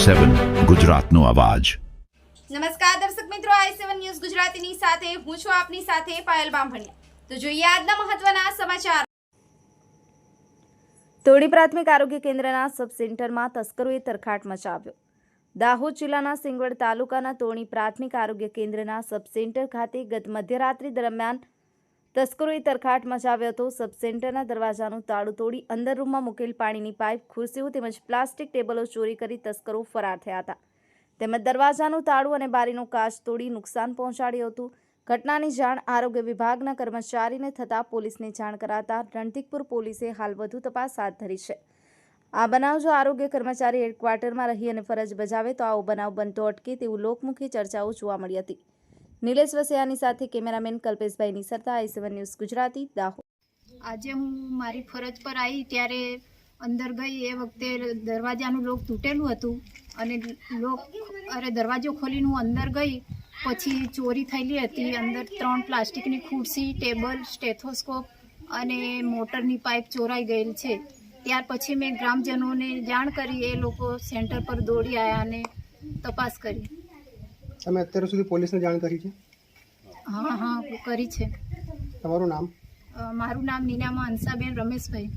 i7 ગુજરાતનો અવાજ। નમસ્કાર દર્શક મિત્રો, i7 ન્યૂઝ ગુજરાતીની સાથે હું છું આપની સાથે પાયલ બામભણિયા। તો જોઈએ આજના મહત્વના સમાચાર। તોડી પ્રાથમિક આરોગ્ય કેન્દ્રના સબ સેન્ટરમાં તસ્કરોએ તરખાટ મચાવ્યો। દાહોદ જિલ્લાના સિંગવડ તાલુકાના તોણી પ્રાથમિક આરોગ્ય કેન્દ્રના સબ સેન્ટર ખાતે ગત મધ્યરાત્રિ દરમિયાન તસ્કરોએ તરખાટ મચાવ્યો હતો। સબ સેન્ટરના દરવાજાનું તાળું તોડી અંદર રૂમમાં મૂકેલ પાણીની પાઇપ, ખુરશીઓ તેમજ પ્લાસ્ટિક ટેબલો ચોરી કરી તસ્કરો ફરાર થયા હતા। તેમજ દરવાજાનું તાળું અને બારીનો કાચ તોડી નુકસાન પહોંચાડ્યું હતું। ઘટનાની જાણ આરોગ્ય વિભાગના કર્મચારીને થતાં પોલીસને જાણ કરાતા રણધીકપુર પોલીસે હાલ વધુ તપાસ હાથ ધરી છે। આ બનાવ જો આરોગ્ય કર્મચારી હેડક્વાર્ટરમાં રહી અને ફરજ બજાવે તો આવો બનાવ બનતો અટકે તેવું લોકમુખી ચર્ચાઓ જોવા મળી હતી। નિલેશ વસિયાની સાથે cameraman Kalpeshbhai નિસરતા, i7 news Gujarati, Dahod. આજે હું મારી ફરજ પર આવી ત્યારે અંદર ગઈ એ વખતે દરવાજાનું લોક તૂટેલું હતું અને દરવાજો ખોલીને હું અંદર ગઈ પછી ચોરી થયેલી હતી। અંદર 3 પ્લાસ્ટિકની ખુરશી, ટેબલ, સ્ટેથોસ્કોપ અને મોટરની પાઇપ ચોરાઈ ગયેલ છે। ત્યાર પછી મેં ગ્રામજનોને જાણ કરી, એ લોકો સેન્ટર પર દોડી આવ્યા અને તપાસ કરી। તમે અત્યાર સુધી પોલીસને જાણ કરી છે? હા કરી છે। તમારું નામ? મારું નામ નીનામાં હંસાબેન રમેશભાઈ।